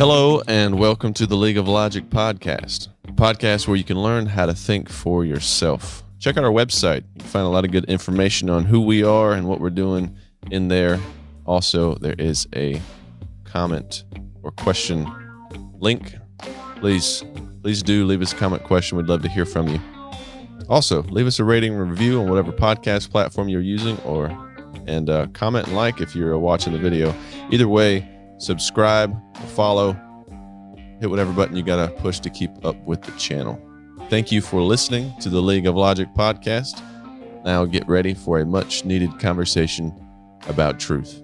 Hello and welcome to the League of Logic podcast, a podcast where you can learn how to think for yourself. Check out our website. You can find a lot of good information on who we are and what we're doing in there. Also, there is a comment or question link. Please do leave us a comment question. We'd love to hear from you. Also, leave us a rating and review on whatever podcast platform you're using, and comment and like if you're watching the video. Either way, subscribe, follow, hit whatever button you gotta push to keep up with the channel. Thank you for listening to the League of Logic podcast. Now get ready for a much needed conversation about truth.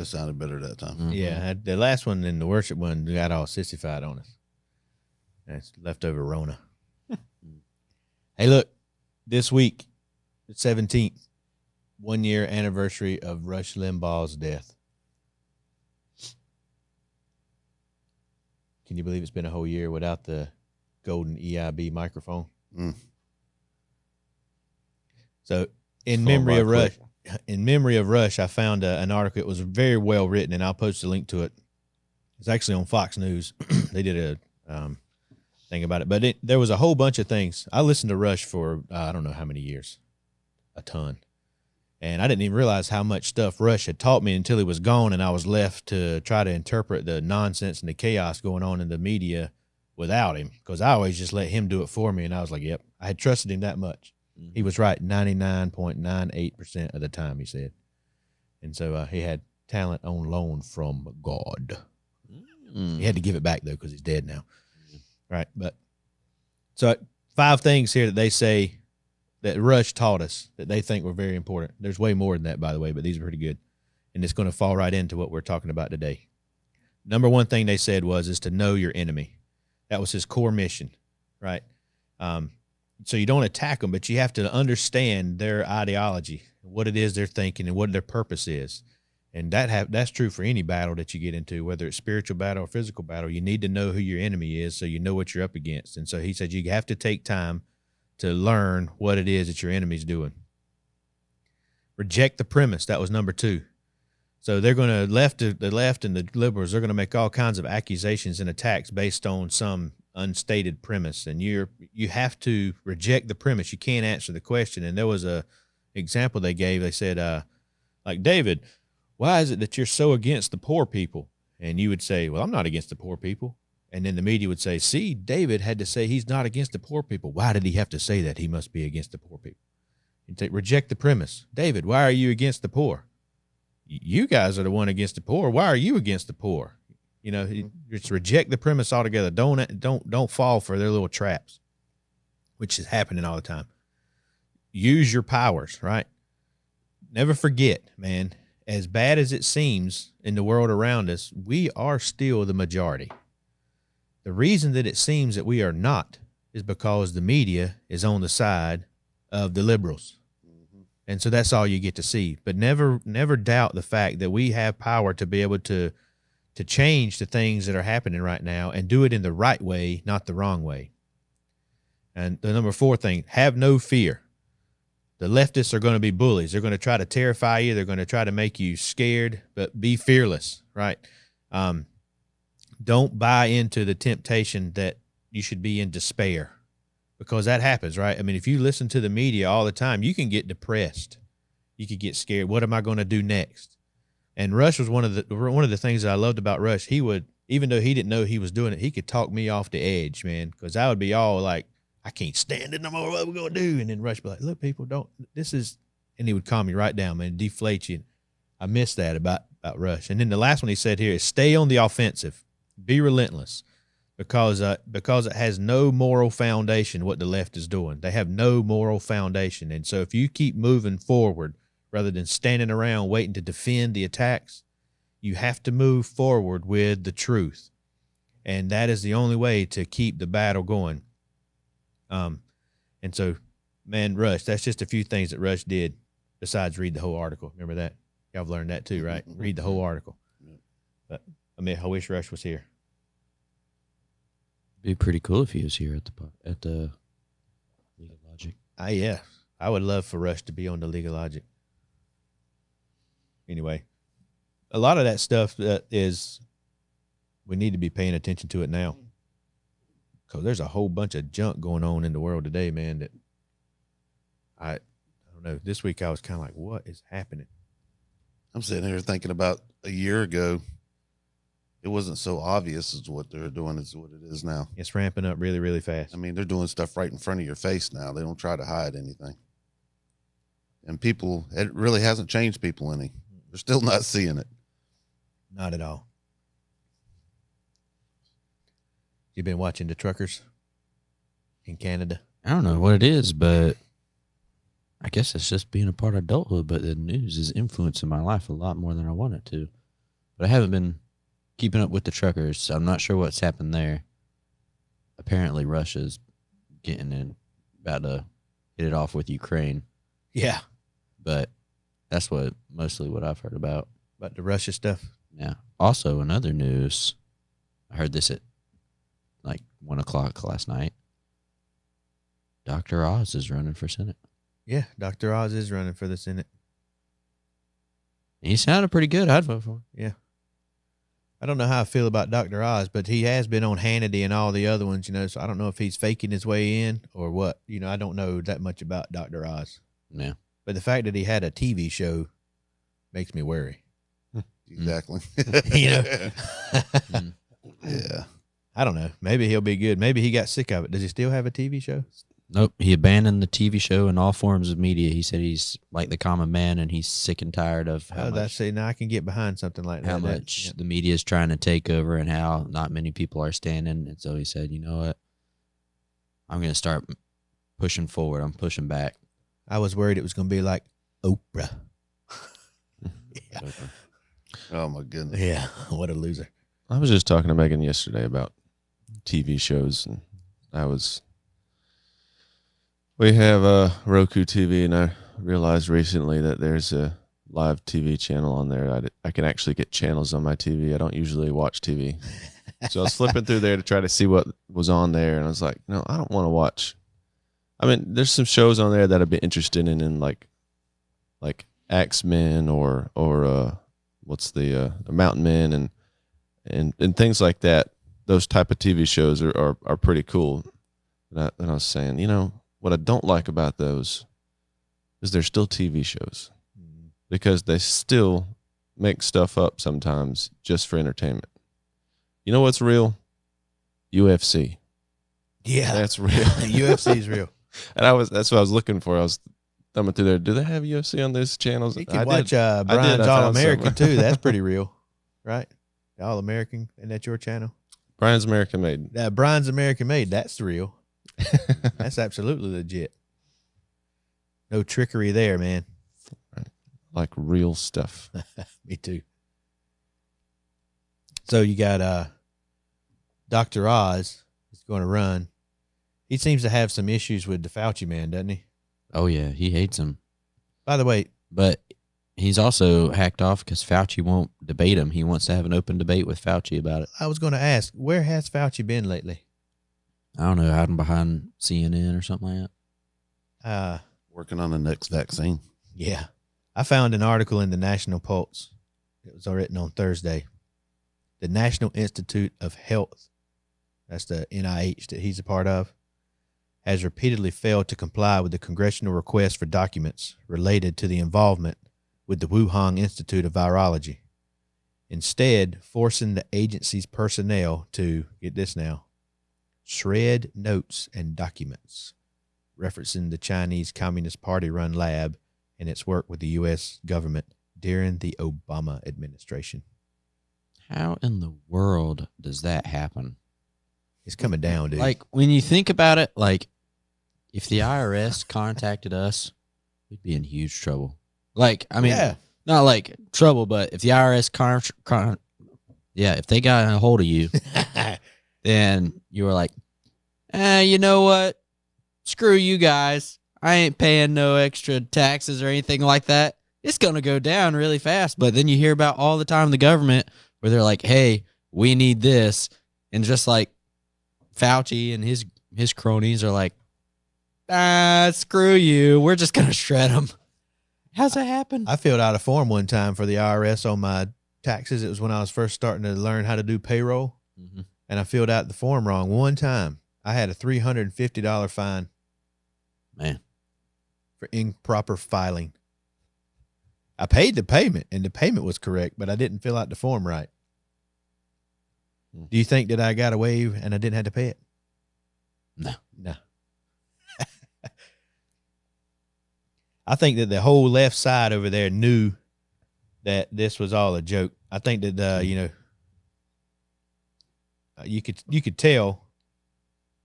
Sounded better that time. Mm-hmm. Yeah, the last one and the worship one got all sissified on us. That's leftover Rona. Hey, look, this week, the 17th, 1 year anniversary of Rush Limbaugh's death. Can you believe it's been a whole year without the golden EIB microphone? Mm. So, in memory of Rush, I found an article. It was very well written, and I'll post a link to it. It's actually on Fox News. They did a thing about it. But there was a whole bunch of things. I listened to Rush for, I don't know how many years, a ton. And I didn't even realize how much stuff Rush had taught me until he was gone, and I was left to try to interpret the nonsense and the chaos going on in the media without him, because I always just let him do it for me, and I was like, yep, I had trusted him that much. He was right 99.98% of the time, he said. And so he had talent on loan from God. He had to give it back, though, because he's dead now. Right. But so 5 things here that they say that Rush taught us that they think were very important. There's way more than that, by the way, but these are pretty good. And it's going to fall right into what we're talking about today. Number one thing they said is to know your enemy. That was his core mission, right? So you don't attack them, but you have to understand their ideology, what it is they're thinking, and what their purpose is. And that's true for any battle that you get into, whether it's spiritual battle or physical battle. You need to know who your enemy is so you know what you're up against. And so he said you have to take time to learn what it is that your enemy's doing. Reject the premise. That was number 2. So they're going to the left and the liberals, they're going to make all kinds of accusations and attacks based on some unstated premise, and you have to reject the premise. You can't answer the question. And there was a example they gave. They said, like, David, why is it that you're so against the poor people? And you would say, well, I'm not against the poor people. And then the media would say, see, David had to say he's not against the poor people. Why did he have to say that? He must be against the poor people. You'd say, reject the premise. David, why are you against the poor? You guys are the one against the poor. Why are you against the poor? You know, just reject the premise altogether. Don't fall for their little traps, which is happening all the time. Use your powers, right? Never forget, man, as bad as it seems in the world around us, we are still the majority. The reason that it seems that we are not is because the media is on the side of the liberals. And so that's all you get to see. But never doubt the fact that we have power to be able to change the things that are happening right now and do it in the right way, not the wrong way. And the number 4 thing, have no fear. The leftists are going to be bullies. They're going to try to terrify you. They're going to try to make you scared, but be fearless, right? Don't buy into the temptation that you should be in despair, because that happens, right? I mean, if you listen to the media all the time, you can get depressed. You could get scared. What am I going to do next? And Rush was one of the things that I loved about Rush. He would, even though he didn't know he was doing it, he could talk me off the edge, man, because I would be all like, I can't stand it no more. What are we going to do? And then Rush would be like, look, people, and he would calm you right down, man, deflate you. I miss that about Rush. And then the last one he said here is stay on the offensive, be relentless. because it has no moral foundation what the left is doing. They have no moral foundation. And so if you keep moving forward rather than standing around waiting to defend the attacks. You have to move forward with the truth. And that is the only way to keep the battle going. And so, man, Rush, that's just a few things that Rush did besides read the whole article. Remember that? Y'all have learned that too, right? Read the whole article. But I mean, I wish Rush was here. Be pretty cool if he was here at the League of Logic. Yeah, I would love for Rush to be on the League of Logic. Anyway, a lot of that stuff is we need to be paying attention to it now, because there's a whole bunch of junk going on in the world today, man. That I don't know. This week I was kind of like, what is happening? I'm sitting here thinking about a year ago. It wasn't so obvious as what they're doing as what it is now. It's ramping up really, really fast. I mean, they're doing stuff right in front of your face now. They don't try to hide anything. And people, it really hasn't changed people any. They're still not seeing it. Not at all. You been watching the truckers in Canada? I don't know what it is, but I guess it's just being a part of adulthood. But the news is influencing my life a lot more than I want it to. But I haven't been keeping up with the truckers, so I'm not sure what's happened there. Apparently, Russia's about to hit it off with Ukraine. Yeah. But that's mostly what I've heard about. About the Russia stuff? Yeah. Also, in other news, I heard this at like 1 o'clock last night. Dr. Oz is running for Senate. Yeah, Dr. Oz is running for the Senate. He sounded pretty good. I'd vote for him. Yeah. I don't know how I feel about Dr. Oz, but he has been on Hannity and all the other ones, so I don't know if he's faking his way in or what. I don't know that much about Dr. Oz. Yeah. But the fact that he had a TV show makes me worry. Exactly. Yeah. I don't know. Maybe he'll be good. Maybe he got sick of it. Does he still have a TV show? Nope. He abandoned the TV show and all forms of media. He said he's like the common man and he's sick and tired of how now I can get behind something like that. How much the media is trying to take over and how not many people are standing. And so he said, you know what? I'm going to start pushing forward. I'm pushing back. I was worried it was going to be like Oprah. Yeah. Oh, my goodness. Yeah. What a loser. I was just talking to Megan yesterday about TV shows, and we have a Roku TV, and I realized recently that there's a live TV channel on there. I can actually get channels on my TV. I don't usually watch TV. So I was flipping through there to try to see what was on there, and I was like, no, I don't want to watch. I mean, there's some shows on there that I'd be interested in like Axemen or what's the Mountain Men and things like that. Those type of TV shows are pretty cool. And I was saying, what I don't like about those is they're still TV shows because they still make stuff up sometimes just for entertainment. You know what's real? UFC. Yeah. That's real. UFC is real. And that's what I was looking for. I was thumbing through there. Do they have UFC on those channels? You can watch Brian's All-American too. That's pretty real, right? All-American, and that's your channel? Brian's American Made. Brian's American Made. That's real. That's absolutely legit. No trickery there, man. Like real stuff. Me too. So you got Dr. Oz is going to run. He seems to have some issues with the Fauci man, doesn't he? Oh, yeah. He hates him. By the way. But he's also hacked off because Fauci won't debate him. He wants to have an open debate with Fauci about it. I was going to ask, where has Fauci been lately? I don't know, hiding behind CNN or something like that. Working on the next vaccine. Yeah. I found an article in the National Pulse. It was written on Thursday. The National Institute of Health, that's the NIH that he's a part of, has repeatedly failed to comply with the congressional request for documents related to the involvement with the Wuhan Institute of Virology, instead forcing the agency's personnel to, get this now, shred notes and documents referencing the Chinese Communist Party-run lab and its work with the U.S. government during the Obama administration. How in the world does that happen? It's coming down, dude. Like, when you think about it, like, if the IRS contacted us, we'd be in huge trouble. Like, I mean, Yeah. not like trouble, but if the IRS if they got a hold of you, then you were like, you know what? Screw you guys. I ain't paying no extra taxes or anything like that. It's going to go down really fast. But then you hear about all the time the government where they're like, hey, we need this. And just like Fauci and his cronies are like, screw you. We're just going to shred them. How's that happen? I filled out a form one time for the IRS on my taxes. It was when I was first starting to learn how to do payroll. Mm-hmm. And I filled out the form wrong one time. I had a $350 fine. Man. For improper filing. I paid the payment, and the payment was correct, but I didn't fill out the form right. Do you think that I got away and I didn't have to pay it? No. I think that the whole left side over there knew that this was all a joke. I think that you could tell.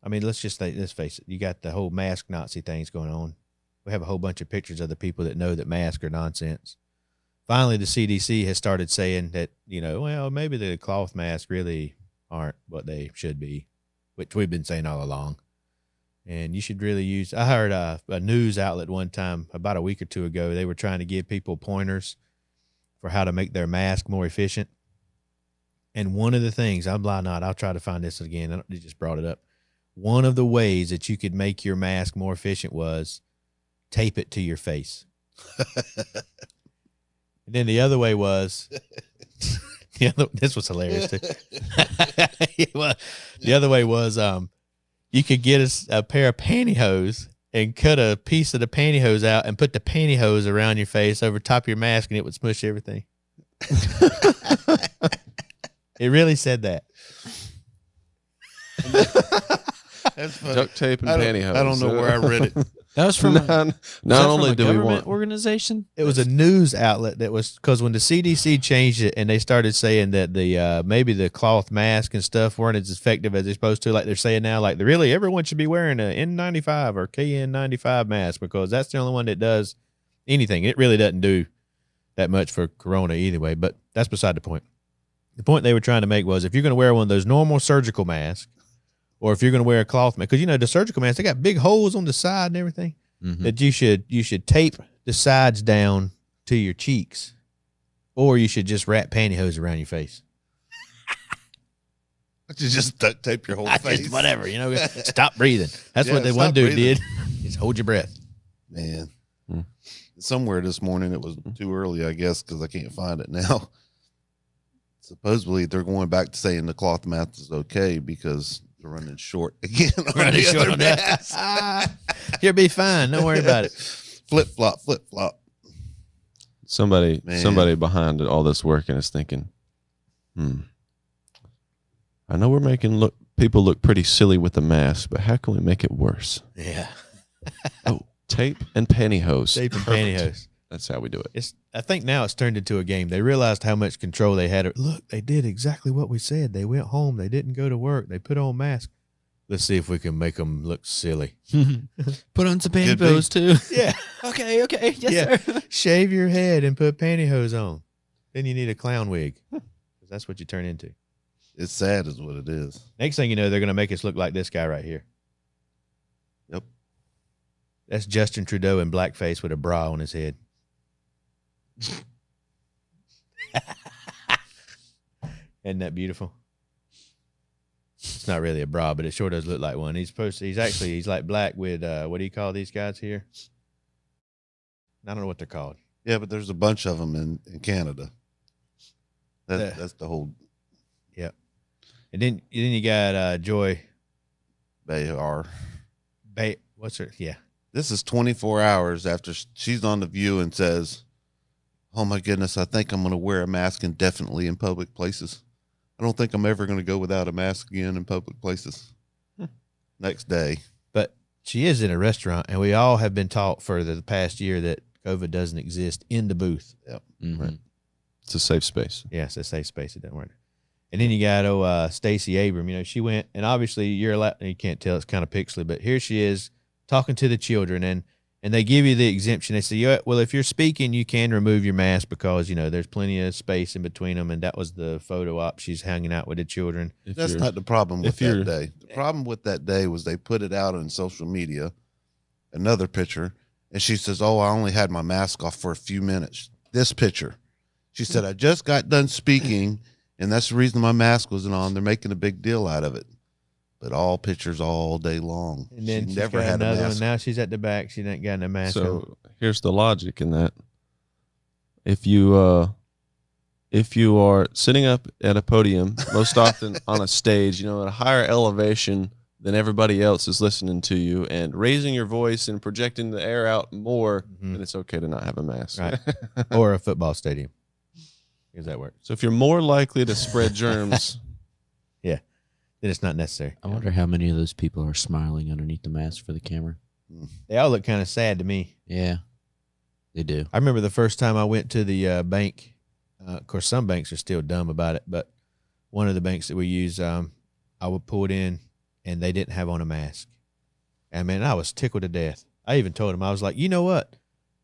I mean, let's face it. You got the whole mask Nazi things going on. We have a whole bunch of pictures of the people that know that masks are nonsense. Finally, the CDC has started saying that, well, maybe the cloth masks really aren't what they should be, which we've been saying all along. And you should really use, I heard a news outlet one time about a week or two ago, they were trying to give people pointers for how to make their mask more efficient. And one of the things, I'll try to find this again. You just brought it up. One of the ways that you could make your mask more efficient was tape it to your face. And then the other way was, this was hilarious too. The other way was, you could get a pair of pantyhose and cut a piece of the pantyhose out and put the pantyhose around your face over top of your mask, and it would smush everything. It really said that. That's funny. Duct tape and pantyhose. I don't know where I read it. That was from not only do we want organization. It was a news outlet that was, because when the CDC changed it and they started saying that the maybe the cloth mask and stuff weren't as effective as they're supposed to, like they're saying now, like everyone should be wearing an N95 or KN95 mask because that's the only one that does anything. It really doesn't do that much for corona either way, but that's beside the point. The point they were trying to make was, if you're going to wear one of those normal surgical masks, or if you're going to wear a cloth mask, because the surgical masks, they got big holes on the side and everything, that you should tape the sides down to your cheeks, or you should just wrap pantyhose around your face. You just duct tape your whole face. Whatever, stop breathing. That's what the one dude did. Just hold your breath. Man, somewhere this morning, it was too early, I guess, because I can't find it now. Supposedly, they're going back to saying the cloth mask is okay because they're running short again. Running short on that. You'll be fine. Don't worry about it. Flip flop, flip flop. somebody behind all this working is thinking, I know we're making people look pretty silly with the mask, but how can we make it worse? Yeah. Tape and pantyhose. Tape and pantyhose. That's how we do it. I think now it's turned into a game. They realized how much control they had. Look, they did exactly what we said. They went home. They didn't go to work. They put on masks. Let's see if we can make them look silly. Put on some pantyhose too. Yeah. Okay. Yes, sir. Shave your head and put pantyhose on. Then you need a clown wig. That's what you turn into. It's sad is what it is. Next thing you know, they're going to make us look like this guy right here. Yep. That's Justin Trudeau in blackface with a bra on his head. Isn't that beautiful? It's not really a bra, but it sure does look like one. He's like black with what do you call these guys here? I don't know what they're called. Yeah, but there's a bunch of them in Canada. That's the whole. Yep. And then you got Joy Behar. What's her? Yeah. This is 24 hours after she's on The View and says, "Oh my goodness, I think I'm going to wear a mask indefinitely in public places. I don't think I'm ever going to go without a mask again in public places." Next day. But she is in a restaurant, and we all have been taught for the past year that COVID doesn't exist in the booth. Yep. Mm-hmm. Right. It's a safe space. Yeah, it's a safe space. It doesn't work. And then you got Stacey Abrams. She went, and obviously you can't tell, it's kind of pixely, but here she is talking to the children, and And they give you the exemption. They say, yeah, well, if you're speaking, you can remove your mask because, there's plenty of space in between them. And that was the photo op. She's hanging out with the children. That's not the problem with that day. The problem with that day was they put it out on social media, another picture, and she says, oh, I only had my mask off for a few minutes. This picture. She said, I just got done speaking, and that's the reason my mask wasn't on. They're making a big deal out of it. But all pictures all day long. And then she never had another a mask. one. Now she's at the back. She ain't got no mask on. So here's the logic in that. If you are sitting up at a podium, most often on a stage, at a higher elevation than everybody else is listening to you, and raising your voice and projecting the air out more, then it's okay to not have a mask. Right. Or a football stadium. Does that work? So if you're more likely to spread germs, then it's not necessary. I wonder how many of those people are smiling underneath the mask for the camera. They all look kind of sad to me. Yeah, they do. I remember the first time I went to the bank. Of course, some banks are still dumb about it, but one of the banks that we use, I would pull it in, and they didn't have on a mask. And, man, I was tickled to death. I even told them, I was like, you know what?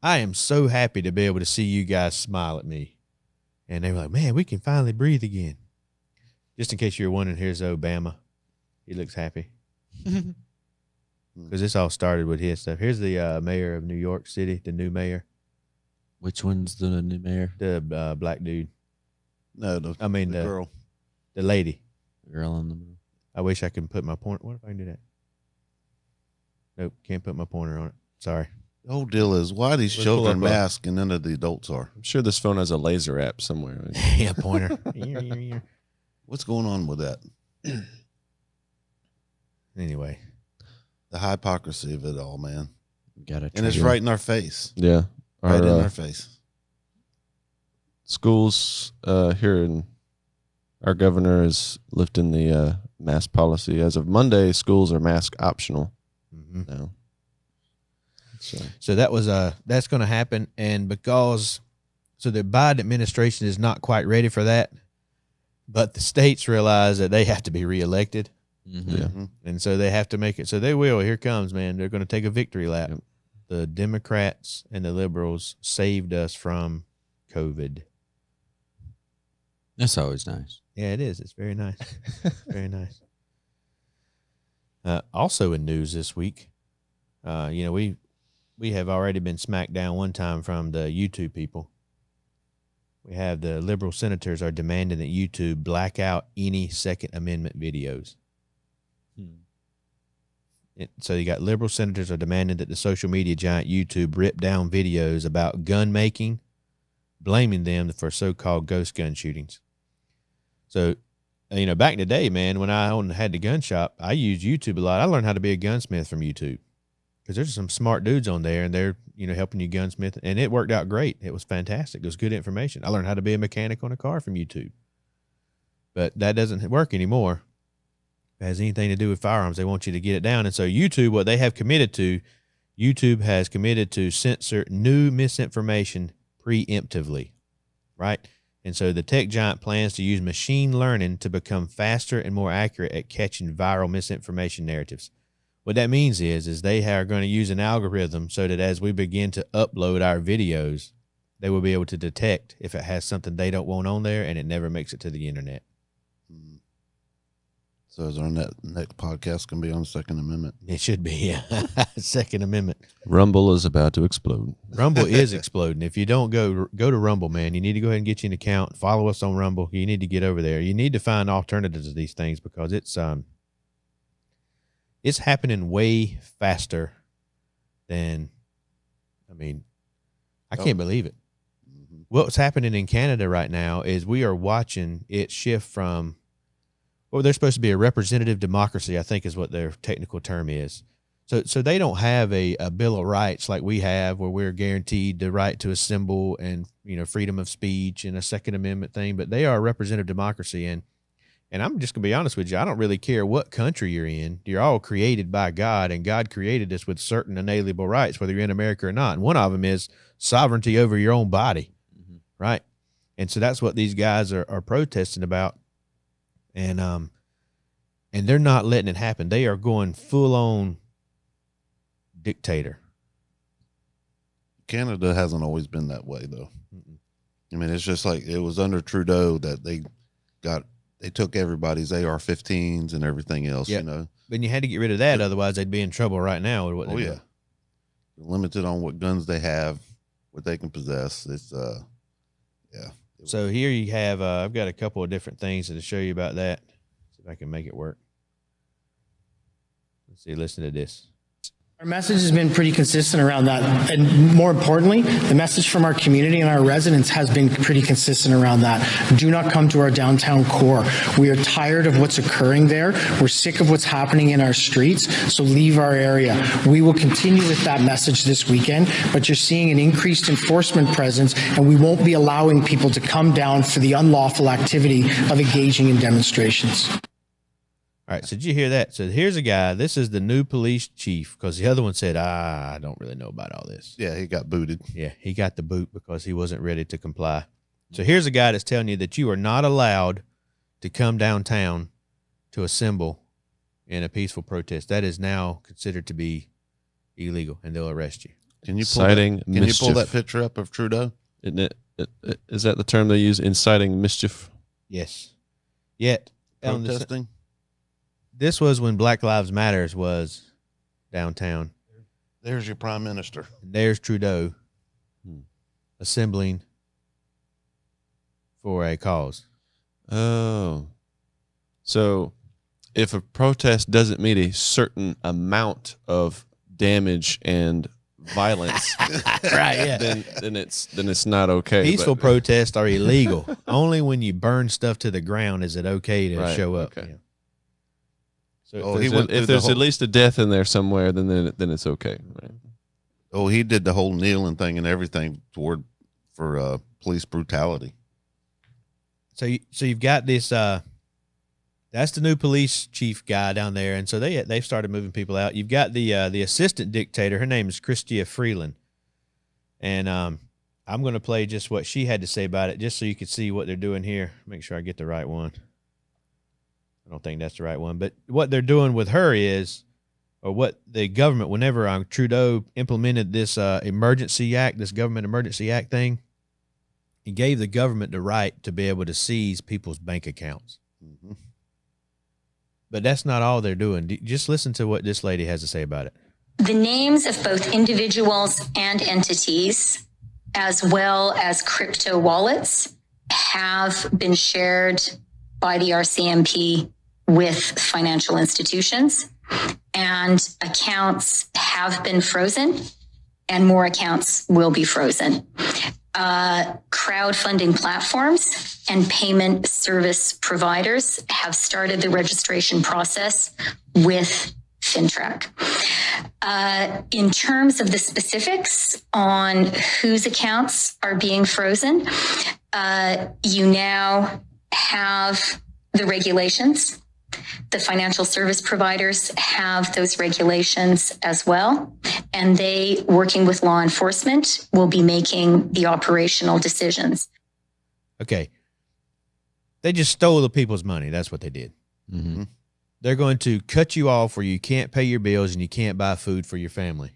I am so happy to be able to see you guys smile at me. And they were like, man, we can finally breathe again. Just in case you're wondering, here's Obama. He looks happy. Because this all started with his stuff. Here's the mayor of New York City, the new mayor. Which one's the new mayor? The black dude. No, the girl. The lady. The girl in the middle. I wish I could put my pointer. What if I can do that? Nope, can't put my pointer on it. Sorry. The whole deal is why these children mask and none of the adults are. I'm sure this phone has a laser app somewhere. Yeah, pointer. What's going on with that? Anyway. The hypocrisy of it all, man. And it's right in our face. Yeah. Right in our face. Schools here in our governor is lifting the mask policy. As of Monday, schools are mask optional now. So that was that's going to happen, and because the Biden administration is not quite ready for that, but the states realize that they have to be reelected. And so they have to make it. So they will. Here comes, man. They're going to take a victory lap. Yep. The Democrats and the liberals saved us from COVID. That's always nice. Yeah, it is. It's very nice. Very nice. Also in news this week, we have already been smacked down one time from the YouTube people. We have the liberal senators are demanding that YouTube black out any Second Amendment videos. So you got liberal senators are demanding that the social media giant YouTube rip down videos about gun making, blaming them for so-called ghost gun shootings. So, back in the day, man, when I had the gun shop, I used YouTube a lot. I learned how to be a gunsmith from YouTube because there's some smart dudes on there, and they're, helping you gunsmith, and it worked out great. It was fantastic. It was good information. I learned how to be a mechanic on a car from YouTube, but that doesn't work anymore. If it has anything to do with firearms, they want you to get it down. And so YouTube, what they have committed to, YouTube has committed to censor new misinformation preemptively, right? And so the tech giant plans to use machine learning to become faster and more accurate at catching viral misinformation narratives. What that means is they are going to use an algorithm so that as we begin to upload our videos, they will be able to detect if it has something they don't want on there, and it never makes it to the internet. So is our next podcast going to be on the Second Amendment? It should be, yeah. Second Amendment. Rumble is about to explode. Rumble is exploding. If you don't go to Rumble, man, you need to go ahead and get you an account. Follow us on Rumble. You need to get over there. You need to find alternatives to these things because it's happening way faster than, I can't believe it. What's happening in Canada right now is we are watching it shift from, they're supposed to be a representative democracy, I think is what their technical term is. So they don't have a Bill of Rights like we have where we're guaranteed the right to assemble and, freedom of speech and a Second Amendment thing, but they are a representative democracy. And I'm just going to be honest with you. I don't really care what country you're in. You're all created by God, and God created us with certain inalienable rights, whether you're in America or not. And one of them is sovereignty over your own body, right? And so that's what these guys are protesting about. And they're not letting it happen. They are going full on dictator. Canada hasn't always been that way, though. I mean, it's just like it was under Trudeau that they took everybody's AR-15s and everything else, Yep. you know. But you had to get rid of that, otherwise they'd be in trouble right now with what they're doing. They're limited on what guns they have, what they can possess. It's So here you have, I've got a couple of different things to show you about that. See if I can make it work. Let's see, listen to this. Our message has been pretty consistent around that. And more importantly, the message from our community and our residents has been pretty consistent around that. Do not come to our downtown core. We are tired of what's occurring there. We're sick of what's happening in our streets, so leave our area. We will continue with that message this weekend, but you're seeing an increased enforcement presence, and we won't be allowing people to come down for the unlawful activity of engaging in demonstrations. All right, so did you hear that? So here's a guy, this is the new police chief, because the other one said, I don't really know about all this. Yeah, he got booted. Yeah, he got the boot because he wasn't ready to comply. So here's a guy that's telling you that you are not allowed to come downtown to assemble in a peaceful protest. That is now considered to be illegal, and they'll arrest you. Can you pull Inciting Can you pull mischief. that picture up of Trudeau? Isn't it? Is that the term they use? Inciting mischief. Yes. Yet, Protesting? this was when Black Lives Matters was downtown. There's your prime minister. And there's Trudeau assembling for a cause. Oh. So if a protest doesn't meet a certain amount of damage and violence, Right, yeah. then it's not okay. Peaceful but- protests are illegal. Only when you burn stuff to the ground is it okay to Right, show up. okay. Yeah. So Oh, If he there's, went if through there's the at whole- least a death in there somewhere, then it's okay. Right? Oh, he did the whole kneeling thing and everything for police brutality. so you've got this. That's the new police chief guy down there, and so they've started moving people out. You've got the assistant dictator. Her name is Christia Freeland, and I'm going to play just what she had to say about it, just so you can see what they're doing here. Make sure I get the right one. I don't think that's the right one, but what they're doing with her is, or what the government, whenever Trudeau implemented this emergency act, this government emergency act thing, he gave the government the right to be able to seize people's bank accounts. Mm-hmm. But that's not all they're doing. Just listen to what this lady has to say about it. The names of both individuals and entities, as well as crypto wallets, have been shared by the RCMP with financial institutions, and accounts have been frozen, and more accounts will be frozen. Crowdfunding platforms and payment service providers have started the registration process with FinTrack. In terms of the specifics on whose accounts are being frozen, you now have the regulations. The financial service providers have those regulations as well, and they, working with law enforcement, will be making the operational decisions. Okay. They just stole the people's money. That's what they did. Mm-hmm. They're going to cut you off where you can't pay your bills and you can't buy food for your family.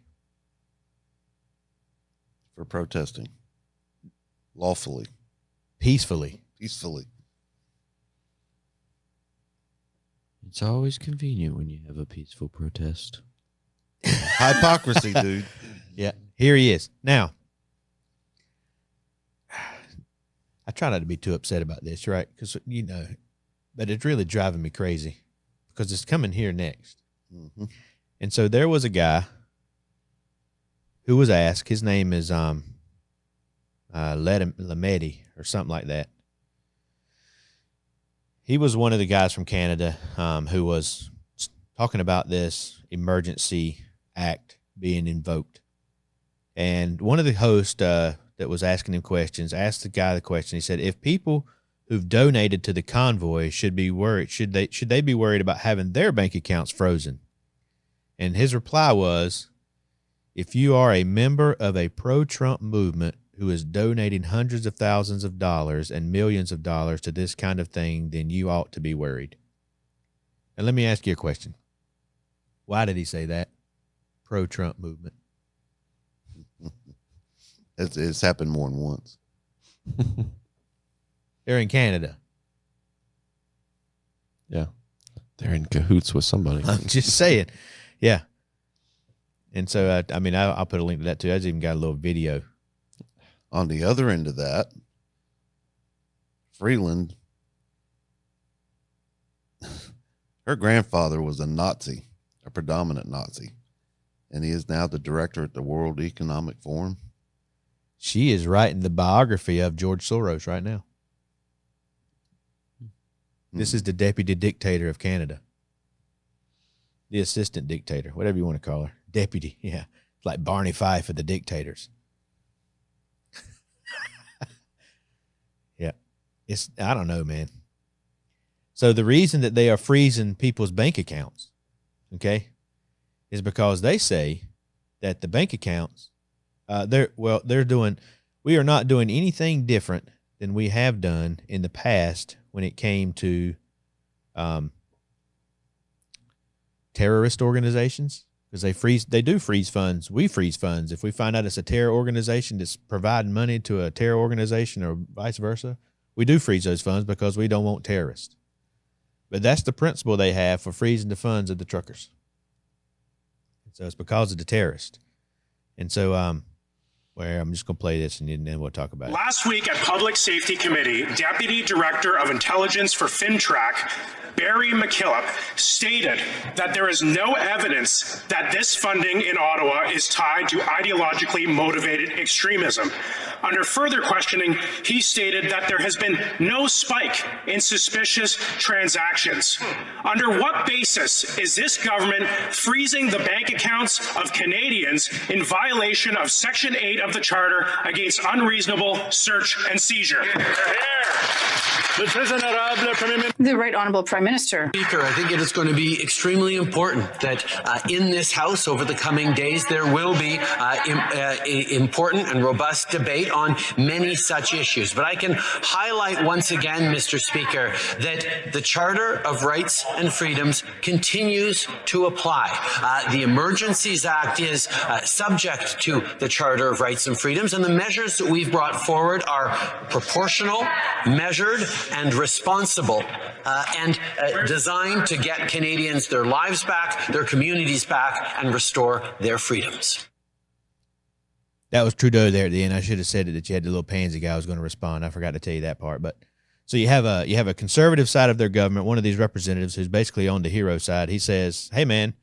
For protesting. Lawfully. Peacefully. Peacefully. It's always convenient when you have a peaceful protest. Hypocrisy, dude. Yeah. Here he is. Now, I try not to be too upset about this, right? Because, but it's really driving me crazy because it's coming here next. Mm-hmm. And so there was a guy who was asked, his name is Lamedi or something like that. He was one of the guys from Canada who was talking about this emergency act being invoked. And one of the hosts that was asking him questions asked the guy the question. He said, if people who've donated to the convoy should be worried, should they be worried about having their bank accounts frozen? And his reply was, if you are a member of a pro-Trump movement who is donating hundreds of thousands of dollars and millions of dollars to this kind of thing, then you ought to be worried. And let me ask you a question. Why did he say that? Pro-Trump movement. It's happened more than once. They're in Canada. Yeah. They're in cahoots with somebody. I'm just saying. Yeah. And so, I mean, I'll put a link to that too. I just even got a little video. On the other end of that, Freeland, her grandfather was a Nazi, a predominant Nazi, and he is now the director at the World Economic Forum. She is writing the biography of George Soros right now. This is the deputy dictator of Canada. The assistant dictator, whatever you want to call her. Deputy, yeah. It's like Barney Fife of the dictators. Yeah. I don't know, man. So the reason that they are freezing people's bank accounts, okay, is because they say that the bank accounts, we are not doing anything different than we have done in the past when it came to terrorist organizations, because they do freeze funds. We freeze funds. If we find out it's a terror organization that's providing money to a terror organization or vice versa, we do freeze those funds because we don't want terrorists. But that's the principle they have for freezing the funds of the truckers. So it's because of the terrorist. And so, where I'm just going to play this and then we'll talk about it. Last week at Public Safety Committee, Deputy Director of Intelligence for FinTrack, Barry McKillop, stated that there is no evidence that this funding in Ottawa is tied to ideologically motivated extremism. Under further questioning, he stated that there has been no spike in suspicious transactions. Under what basis is this government freezing the bank accounts of Canadians in violation of Section 8 of the Charter against unreasonable search and seizure? The Right Honourable Prime Minister. Speaker, I think it is going to be extremely important that in this House over the coming days there will be important and robust debate on many such issues. But I can highlight once again, Mr. Speaker, that the Charter of Rights and Freedoms continues to apply. The Emergencies Act is subject to the Charter of Rights and Freedoms, and the measures that we've brought forward are proportional, measured, and responsible, and designed to get Canadians their lives back, their communities back, and restore their freedoms. That was Trudeau there at the end. I should have said it, that you had the little pansy guy who was going to respond. I forgot to tell you that part. But so you have a conservative side of their government, one of these representatives who's basically on the hero side. He says, "Hey man,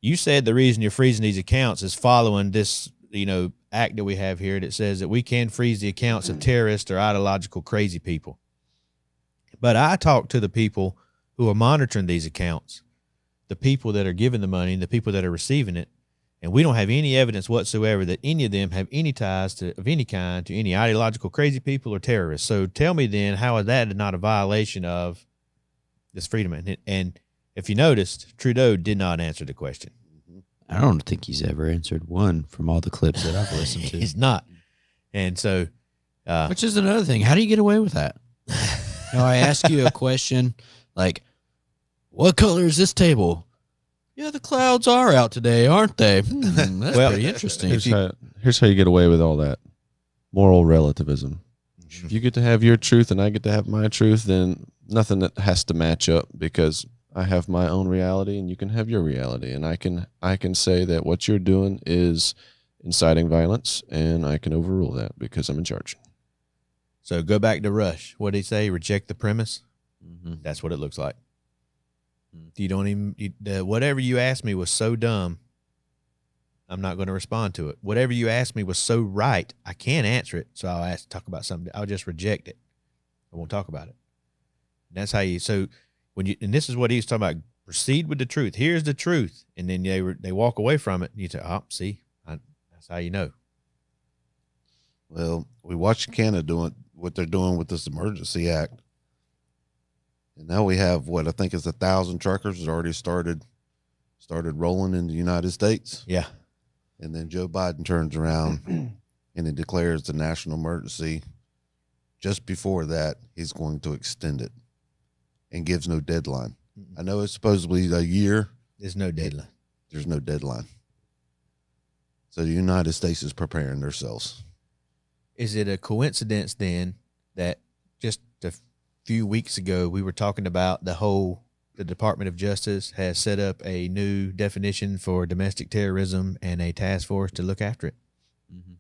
you said the reason you're freezing these accounts is following this, act that we have here that says that we can freeze the accounts of terrorists or ideological crazy people. But I talked to the people who are monitoring these accounts, the people that are giving the money and the people that are receiving it, and we don't have any evidence whatsoever that any of them have any ties of any kind to any ideological crazy people or terrorists. So tell me then, how is that not a violation of this freedom?" And if you noticed, Trudeau did not answer the question. I don't think he's ever answered one from all the clips that I've listened to. He's not. And so, which is another thing. How do you get away with that? I ask you a question like, what color is this table? Yeah, the clouds are out today, aren't they? That's pretty interesting. Here's how you get away with all that. Moral relativism. If you get to have your truth and I get to have my truth, then nothing that has to match up, because I have my own reality and you can have your reality. And I can say that what you're doing is inciting violence, and I can overrule that because I'm in charge. So go back to Rush. What did he say? Reject the premise? Mm-hmm. That's what it looks like. You don't even, whatever you asked me was so dumb, I'm not going to respond to it. Whatever you asked me was so right, I can't answer it. So I'll talk about something. I'll just reject it. I won't talk about it. And that's how and this is what he's talking about. Proceed with the truth. Here's the truth. And then they walk away from it. And you say, see, that's how you know. Well, we watched Canada doing what they're doing with this Emergency Act. And now we have what I think is 1,000 truckers that already started rolling in the United States. Yeah. And then Joe Biden turns around and he declares the national emergency. Just before that, he's going to extend it and gives no deadline. I know it's supposedly a year. There's no deadline. There's no deadline. So the United States is preparing themselves. Is it a coincidence then that just a few weeks ago we were talking about the Department of Justice has set up a new definition for domestic terrorism and a task force to look after it? Mm-hmm.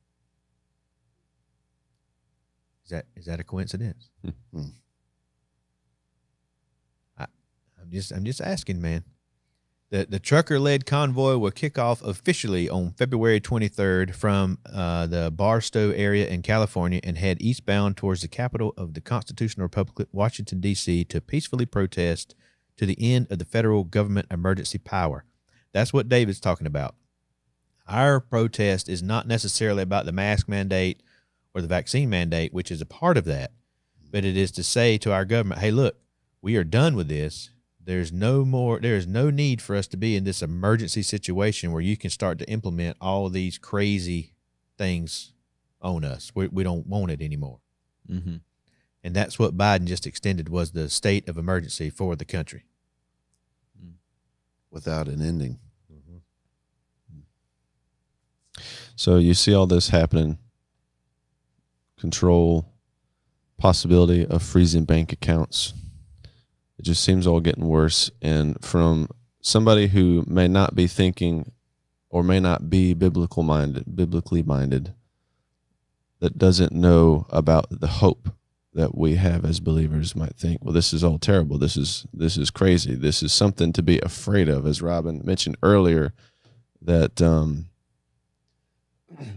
Is that a coincidence? Mm-hmm. I'm just asking, man. The trucker-led convoy will kick off officially on February 23rd from the Barstow area in California and head eastbound towards the capital of the Constitutional Republic, Washington, D.C., to peacefully protest to the end of the federal government emergency power. That's what David's talking about. Our protest is not necessarily about the mask mandate or the vaccine mandate, which is a part of that, but it is to say to our government, hey, look, we are done with this. There is no need for us to be in this emergency situation where you can start to implement all these crazy things on us. We don't want it anymore. Mm-hmm. And that's what Biden just extended, was the state of emergency for the country. Without an ending. So you see all this happening. Control, possibility of freezing bank accounts. It just seems all getting worse. And from somebody who may not be thinking or may not be biblically minded, that doesn't know about the hope that we have as believers, might think, well, this is all terrible. This is crazy. This is something to be afraid of. As Robin mentioned earlier, that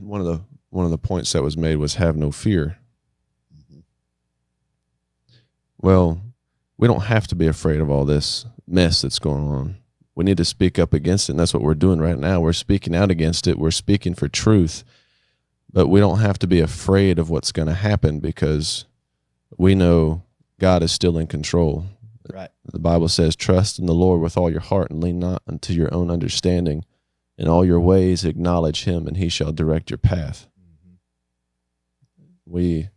one of the points that was made was have no fear. Well, we don't have to be afraid of all this mess that's going on. We need to speak up against it, and that's what we're doing right now. We're speaking out against it. We're speaking for truth, but we don't have to be afraid of what's going to happen because we know God is still in control. Right. The Bible says, trust in the Lord with all your heart and lean not unto your own understanding. In all your ways acknowledge him, and he shall direct your path. We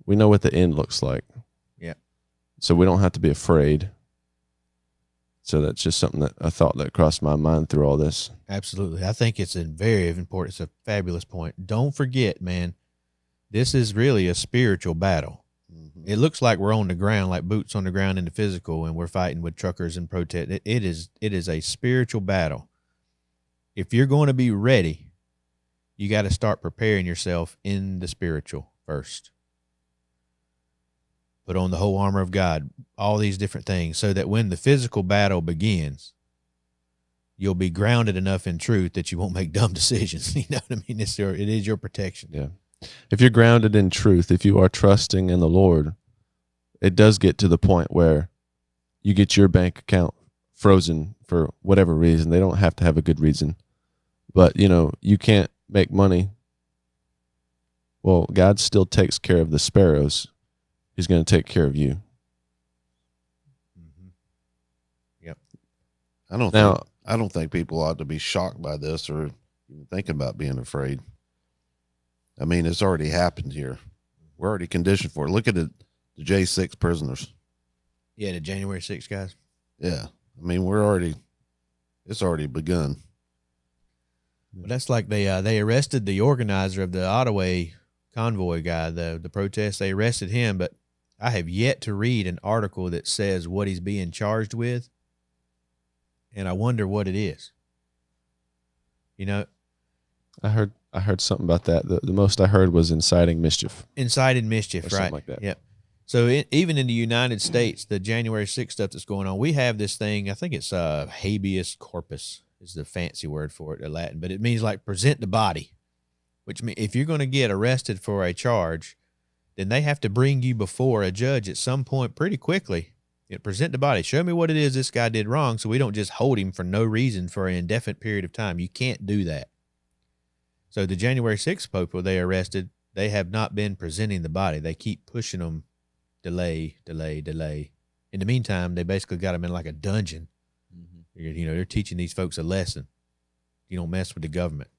know what the end looks like. Yeah. So we don't have to be afraid. So that's just something that I thought that crossed my mind through all this. Absolutely. I think it's a very important, it's a fabulous point. Don't forget, man, this is really a spiritual battle. It looks like we're on the ground, like boots on the ground in the physical, and we're fighting with truckers and protest. It is a spiritual battle. If you're going to be ready, you got to start preparing yourself in the spiritual first. Put on the whole armor of God, all these different things, so that when the physical battle begins, you'll be grounded enough in truth that you won't make dumb decisions. You know what I mean? It is your protection. Yeah. If you're grounded in truth, if you are trusting in the Lord, it does get to the point where you get your bank account frozen for whatever reason. They don't have to have a good reason, but you can't make money. Well, God still takes care of the sparrows. He's going to take care of you. Yep. I don't think people ought to be shocked by this or even thinking about being afraid. I mean, it's already happened here. We're already conditioned for it. Look at the J6 prisoners. Yeah, the January 6th guys. Yeah. I mean, it's already begun. Well, that's like they arrested the organizer of the Ottawa convoy guy, the protest. They arrested him, but I have yet to read an article that says what he's being charged with, and I wonder what it is. I heard something about that. The most I heard was inciting mischief. Incited mischief, Or right? something like that. Yep. So even in the United States, the January 6th stuff that's going on, we have this thing. I think it's Habeas Corpus is the fancy word for it in Latin, but it means like present the body, which means if you're going to get arrested for a charge, then they have to bring you before a judge at some point pretty quickly. Present the body. Show me what it is this guy did wrong, so we don't just hold him for no reason for an indefinite period of time. You can't do that. So the January 6th people they arrested, they have not been presenting the body. They keep pushing them, delay. In the meantime, they basically got them in like a dungeon. They're teaching these folks a lesson. You don't mess with the government.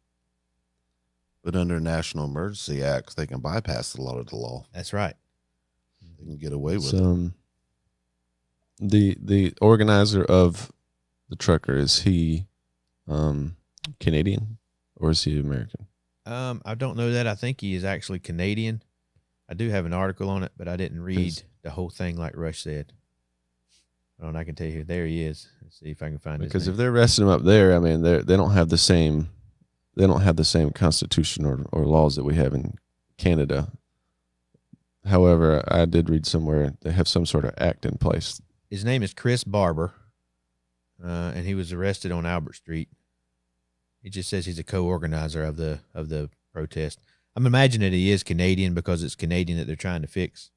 But under National Emergency Acts, they can bypass a lot of the law. That's right. They can get away with it. The organizer of the trucker, is he Canadian or is he American? I don't know that. I think he is actually Canadian. I do have an article on it, but I didn't read the whole thing like Rush said. And I can tell you, there he is. Let's see if I can find his Because name. if they're arresting him up there, I mean, they don't have the same constitution or laws that we have in Canada. However, I did read somewhere they have some sort of act in place. His name is Chris Barber, and he was arrested on Albert Street. It just says he's a co-organizer of the protest. I'm imagining that he is Canadian because it's Canadian that they're trying to fix.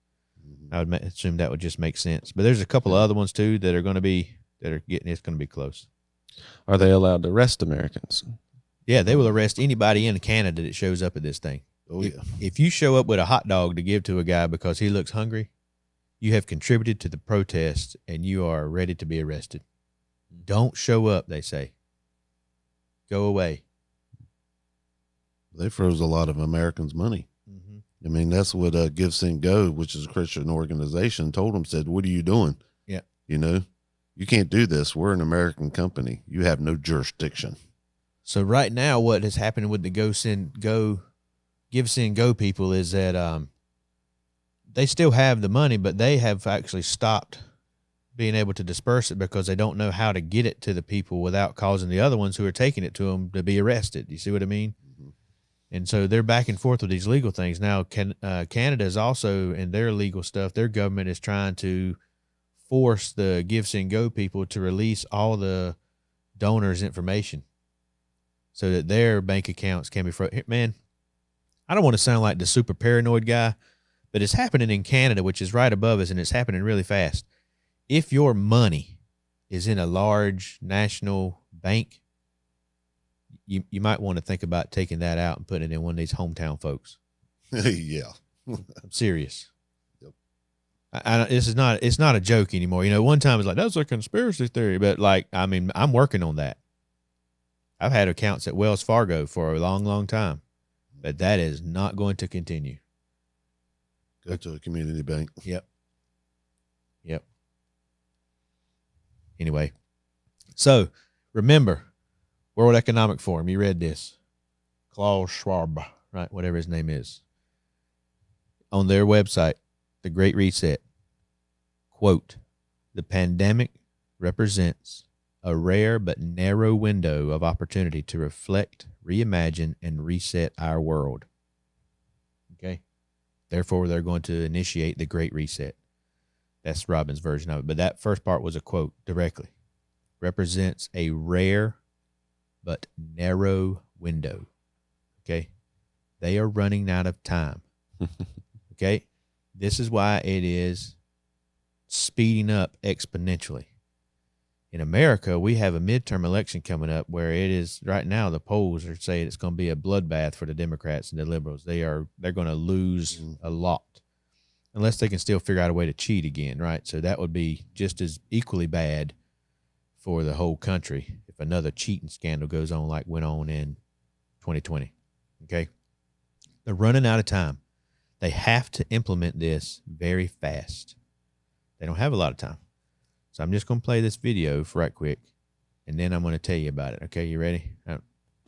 I would assume that would just make sense. But there's a couple of other ones too that are getting. It's going to be close. Are they allowed to arrest Americans? Yeah, they will arrest anybody in Canada that shows up at this thing. Oh yeah. If you show up with a hot dog to give to a guy because he looks hungry, you have contributed to the protest and you are ready to be arrested. Don't show up, they say. Go away. They froze a lot of Americans' money. Mm-hmm. I mean, that's what Give, Send, Go, which is a Christian organization, told them, said, what are you doing? Yeah. You know, you can't do this. We're an American company. You have no jurisdiction. So right now what has happened with the Give, Send, Go people is that they still have the money, but they have actually stopped being able to disperse it because they don't know how to get it to the people without causing the other ones who are taking it to them to be arrested. You see what I mean? Mm-hmm. And so they're back and forth with these legal things. Now, Canada is also in their legal stuff. Their government is trying to force the Give, Send, Go people to release all the donors' information so that their bank accounts can be frozen. Man, I don't want to sound like the super paranoid guy, but it's happening in Canada, which is right above us, and it's happening really fast. If your money is in a large national bank, you might want to think about taking that out and putting it in one of these hometown folks. Yeah. I'm serious. Yep. It's not a joke anymore. You know, one time it's like, that's a conspiracy theory, but like, I mean, I'm working on that. I've had accounts at Wells Fargo for a long, long time, but that is not going to continue. Go to a community bank. Yep. Anyway, so remember, World Economic Forum, you read this. Klaus Schwab, right, whatever his name is. On their website, The Great Reset, quote, the pandemic represents a rare but narrow window of opportunity to reflect, reimagine, and reset our world. Okay? Therefore, they're going to initiate the Great Reset. That's Robin's version of it. But that first part was a quote directly. Represents a rare but narrow window. Okay? They are running out of time. Okay? This is why it is speeding up exponentially. In America, we have a midterm election coming up where it is right now the polls are saying it's going to be a bloodbath for the Democrats and the liberals. They're going to lose a lot unless they can still figure out a way to cheat again, right? So that would be just as equally bad for the whole country if another cheating scandal goes on like went on in 2020. Okay? They're running out of time. They have to implement this very fast. They don't have a lot of time. So I'm just going to play this video for right quick, and then I'm going to tell you about it. Okay, you ready?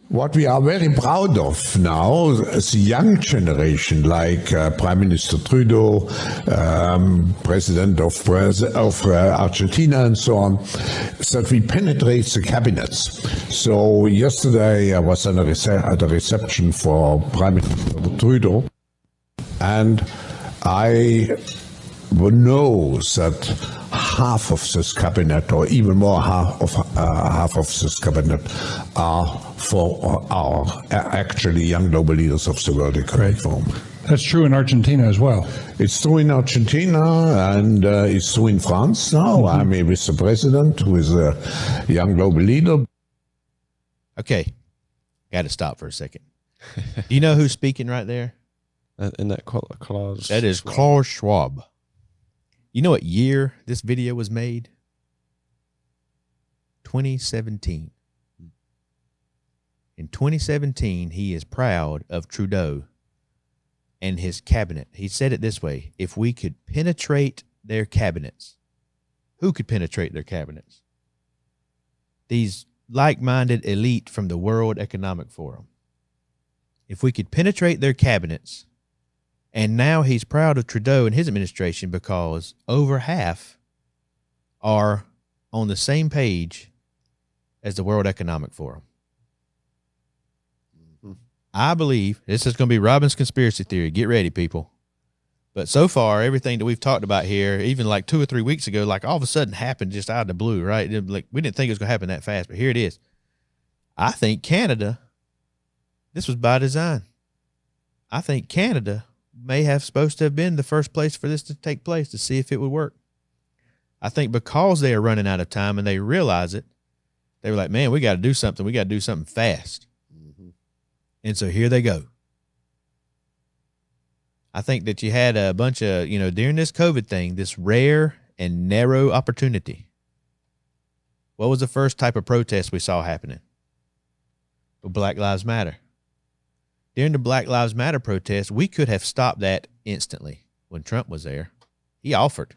What we are very proud of now, as a young generation, like Prime Minister Trudeau, President of Argentina, and so on, is that we penetrate the cabinets. So yesterday I was at a reception for Prime Minister Trudeau, and I know that half of this cabinet, or even more half of this cabinet, are actually young global leaders of the World Economic Forum. That's true in Argentina as well. It's true in Argentina, and it's true in France now. I mean, with the president, who is a young global leader. Okay, got to stop for a second. Do you know who's speaking right there? In that clause, that is Klaus Schwab. You know what year this video was made? 2017. In 2017, he is proud of Trudeau and his cabinet. He said it this way: if we could penetrate their cabinets, who could penetrate their cabinets? These like-minded elite from the World Economic Forum. if we could penetrate their cabinets, and now he's proud of Trudeau and his administration because over half are on the same page as the World Economic Forum. Mm-hmm. I believe this is going to be Robin's conspiracy theory. Get ready, people. But so far, everything that we've talked about here, even like 2 or 3 weeks ago, like all of a sudden happened just out of the blue, right? Like we didn't think it was going to happen that fast, but here it is. I think Canada, this was by design. I think Canada may have supposed to have been the first place for this to take place to see if it would work. I think because they are running out of time and they realize it, they were like, man, we got to do something. We got to do something fast. Mm-hmm. And so here they go. I think that you had a bunch of, during this COVID thing, this rare and narrow opportunity. What was the first type of protest we saw happening? Black Lives Matter. During the Black Lives Matter protest, we could have stopped that instantly when Trump was there. He offered,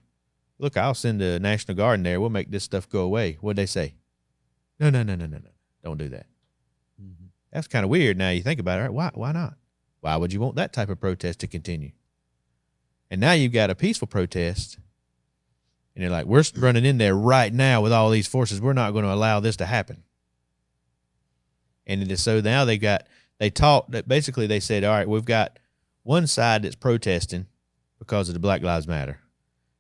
look, I'll send the National Guard in there. We'll make this stuff go away. What'd they say? No. Don't do that. Mm-hmm. That's kind of weird now you think about it. Right? Why not? Why would you want that type of protest to continue? And now you've got a peaceful protest, and they're like, we're running in there right now with all these forces. We're not going to allow this to happen. And it is so now they taught that basically they said, all right, we've got one side that's protesting because of the Black Lives Matter.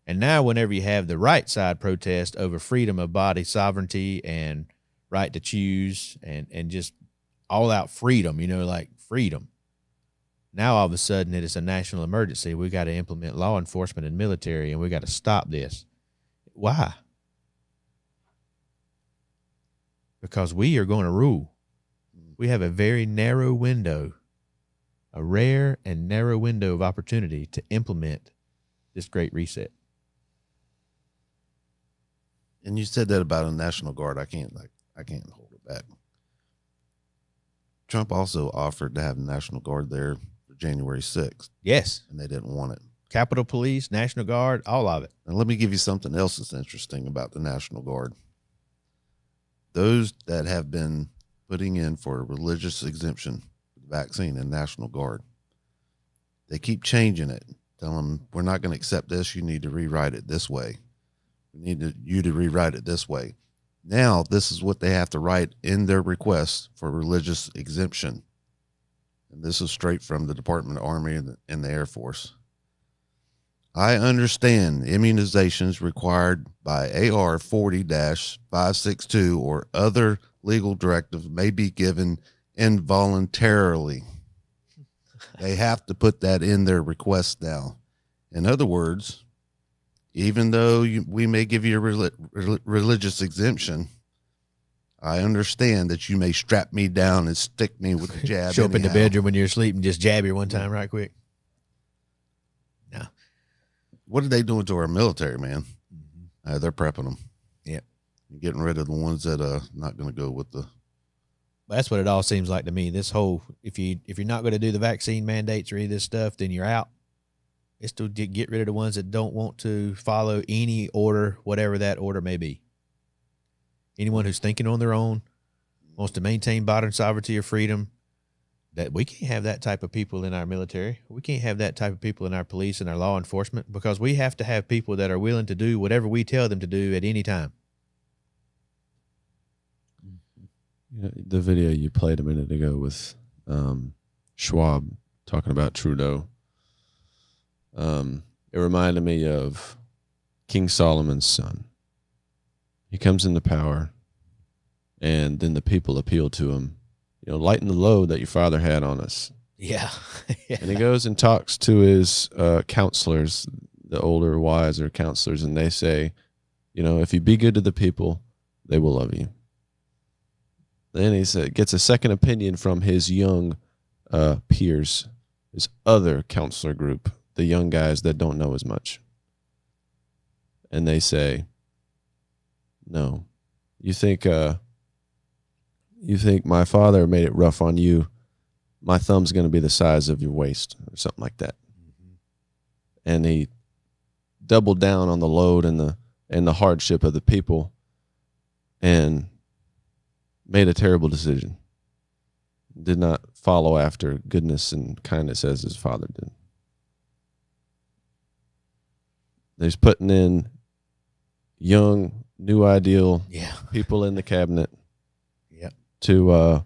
And now whenever you have the right side protest over freedom of body sovereignty and right to choose and just all out freedom, like freedom. Now all of a sudden it is a national emergency. We got to implement law enforcement and military, and we got to stop this. Why? Because we are going to rule. We have a very narrow window, a rare and narrow window of opportunity to implement this great reset. And you said that about a National Guard. I can't hold it back. Trump also offered to have the National Guard there for January 6th. Yes. And they didn't want it. Capitol Police, National Guard, all of it. And let me give you something else that's interesting about the National Guard. Those that have been putting in for a religious exemption for the vaccine and National Guard, they keep changing it. Tell them, we're not going to accept this. You need to rewrite it this way. We need you to rewrite it this way. Now, this is what they have to write in their request for religious exemption. And this is straight from the Department of Army and the Air Force. I understand immunizations required by AR 40-562 or other legal directive may be given involuntarily. They have to put that in their request now. In other words, even though we may give you a religious exemption, I understand that you may strap me down and stick me with the jab. Show up in the bedroom when you're asleep and just jab you one time right quick. No. What are they doing to our military, man? Mm-hmm. They're prepping them. Yep. Getting rid of the ones that are not going to go with the. That's what it all seems like to me. This whole, if you're not going to do the vaccine mandates or any of this stuff, then you're out. It's to get rid of the ones that don't want to follow any order, whatever that order may be. Anyone who's thinking on their own, wants to maintain modern sovereignty or freedom, that we can't have that type of people in our military. We can't have that type of people in our police and our law enforcement, because we have to have people that are willing to do whatever we tell them to do at any time. The video you played a minute ago with Schwab talking about Trudeau, it reminded me of King Solomon's son. He comes into power, and then the people appeal to him, lighten the load that your father had on us. Yeah. Yeah. And he goes and talks to his counselors, the older, wiser counselors, and they say, if you be good to the people, they will love you. Then he gets a second opinion from his young peers, his other counselor group, the young guys that don't know as much. And they say, no, you think my father made it rough on you, my thumb's going to be the size of your waist or something like that. Mm-hmm. And he doubled down on the load and the hardship of the people and made a terrible decision. did not follow after goodness and kindness as his father did. He's putting in young, new ideal people in the cabinet to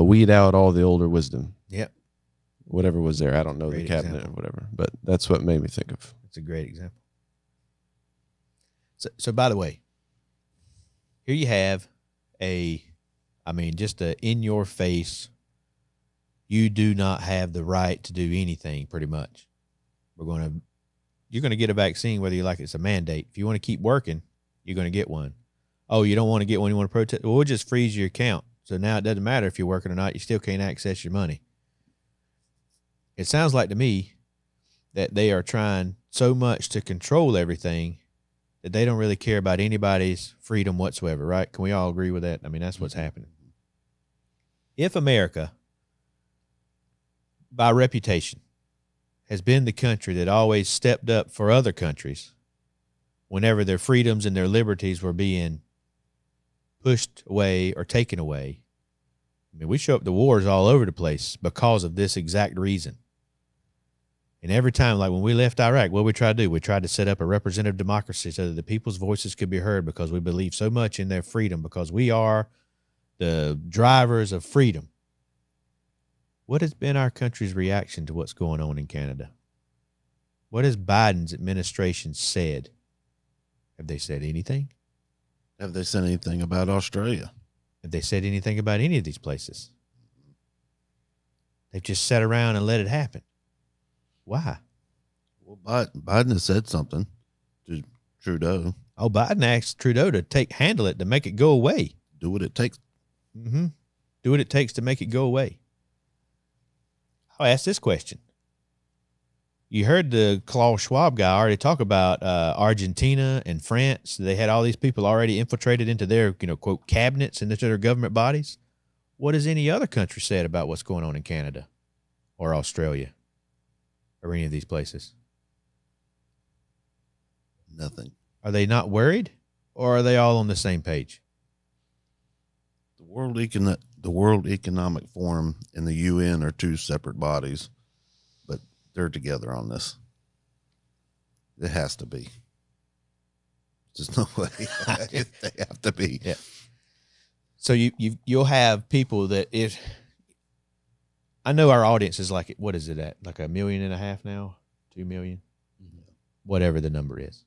weed out all the older wisdom. Yep. Whatever was there. I don't know Great the cabinet example. or whatever, but that's what made me think of. It's a great example. So by the way, here you have just a in your face, you do not have the right to do anything pretty much. You're going to get a vaccine whether you like it. It's a mandate. If you want to keep working, you're going to get one. Oh, you don't want to get one, you want to protest? Well, we'll just freeze your account. So now it doesn't matter if you're working or not. You still can't access your money. It sounds like to me that they are trying so much to control everything that they don't really care about anybody's freedom whatsoever, right? Can we all agree with that? I mean, that's what's happening. If America, by reputation, has been the country that always stepped up for other countries whenever their freedoms and their liberties were being pushed away or taken away, I mean, we show up to wars all over the place because of this exact reason. And every time, like when we left Iraq, what we tried to do? We tried to set up a representative democracy so that the people's voices could be heard because we believe so much in their freedom, because we are the drivers of freedom. What has been our country's reaction to what's going on in Canada? What has Biden's administration said? Have they said anything? Have they said anything about Australia? Have they said anything about any of these places? They've just sat around and let it happen. Why? Well, Biden has said something to Trudeau. Oh, Biden asked Trudeau to handle it, to make it go away. Do what it takes. Mm-hmm. Do what it takes to make it go away. I'll ask this question. You heard the Klaus Schwab guy already talk about Argentina and France. They had all these people already infiltrated into their, quote, cabinets and into their government bodies. What has any other country said about what's going on in Canada or Australia or any of these places? Nothing. Are they not worried, or are they all on the same page? The World Economic Forum and the UN are two separate bodies, but they're together on this. It has to be. There's no way. They have to be. Yeah. So you'll have people that if I know our audience is like, what is it at? Like 1.5 million now, 2 million, whatever the number is.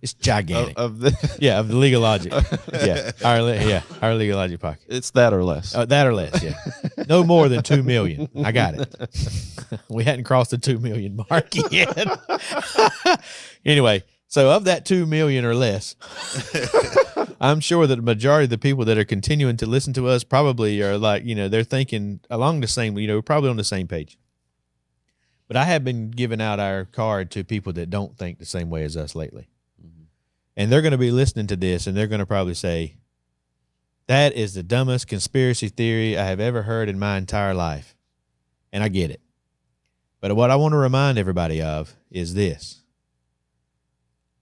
It's gigantic. Of the Legal Logic. Our Legal Logic podcast. It's that or less. That or less. Yeah, no more than 2 million. I got it. We hadn't crossed the 2 million mark yet. Anyway, so of that 2 million or less, I'm sure that the majority of the people that are continuing to listen to us probably are like, they're thinking along the same, probably on the same page. But I have been giving out our card to people that don't think the same way as us lately. Mm-hmm. And they're going to be listening to this, and they're going to probably say, that is the dumbest conspiracy theory I have ever heard in my entire life. And I get it. But what I want to remind everybody of is this.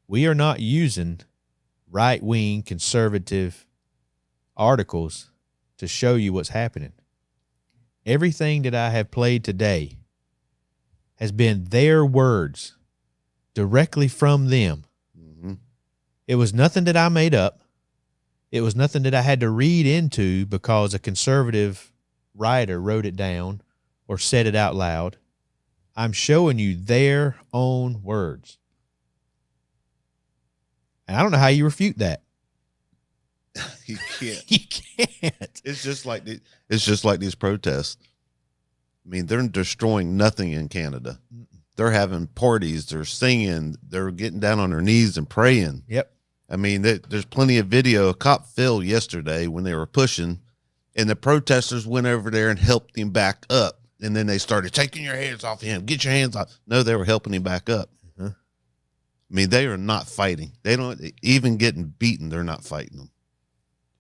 We are not using right-wing conservative articles to show you what's happening. Everything that I have played today has been their words directly from them. Mm-hmm. It was nothing that I made up. It was nothing that I had to read into because a conservative writer wrote it down or said it out loud. I'm showing you their own words. And I don't know how you refute that. You can't. You can't. It's just like these protests. I mean, they're destroying nothing in Canada. They're having parties. They're singing. They're getting down on their knees and praying. Yep. I mean, there's plenty of video. A cop fell yesterday when they were pushing, and the protesters went over there and helped him back up. And then they started taking your hands off him. Get your hands off. No, they were helping him back up. I mean, they are not fighting. They don't even getting beaten. They're not fighting them.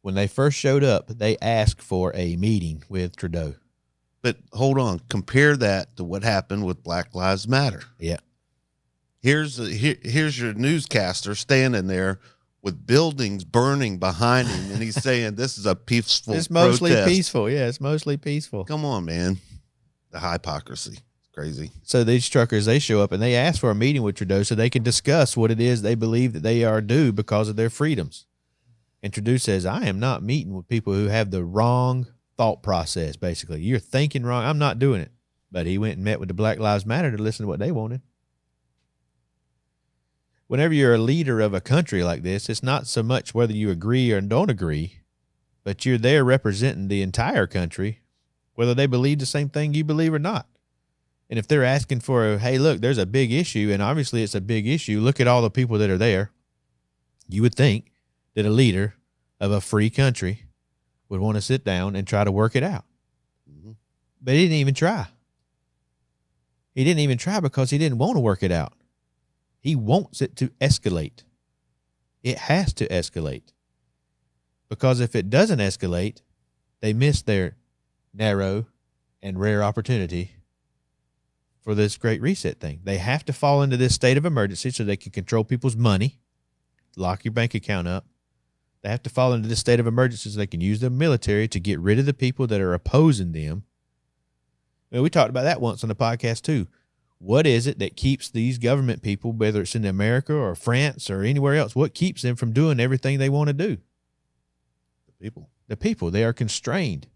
When they first showed up, they asked for a meeting with Trudeau. But hold on, compare that to what happened with Black Lives Matter. Yeah. Here's your newscaster standing there with buildings burning behind him, and he's saying this is a peaceful It's mostly protest. peaceful. Yeah, it's mostly peaceful. Come on, man. The hypocrisy. It's crazy. So these truckers, they show up and they ask for a meeting with Trudeau so they can discuss what it is they believe that they are due because of their freedoms. And Trudeau says, I am not meeting with people who have the wrong thought process, basically. You're thinking wrong. I'm not doing it. But he went and met with the Black Lives Matter to listen to what they wanted. Whenever you're a leader of a country like this, it's not so much whether you agree or don't agree, but you're there representing the entire country, whether they believe the same thing you believe or not. And if they're asking for, hey, look, there's a big issue, and obviously it's a big issue, look at all the people that are there, you would think that a leader of a free country would want to sit down and try to work it out. Mm-hmm. But he didn't even try. He didn't even try because he didn't want to work it out. He wants it to escalate. It has to escalate. Because if it doesn't escalate, they miss their narrow and rare opportunity for this great reset thing. They have to fall into this state of emergency so they can control people's money, lock your bank account up. They have to fall into this state of emergency so they can use the military to get rid of the people that are opposing them. Well, we talked about that once on the podcast too. What is it that keeps these government people, whether it's in America or France or anywhere else, what keeps them from doing everything they want to do? The people. The people. They are constrained.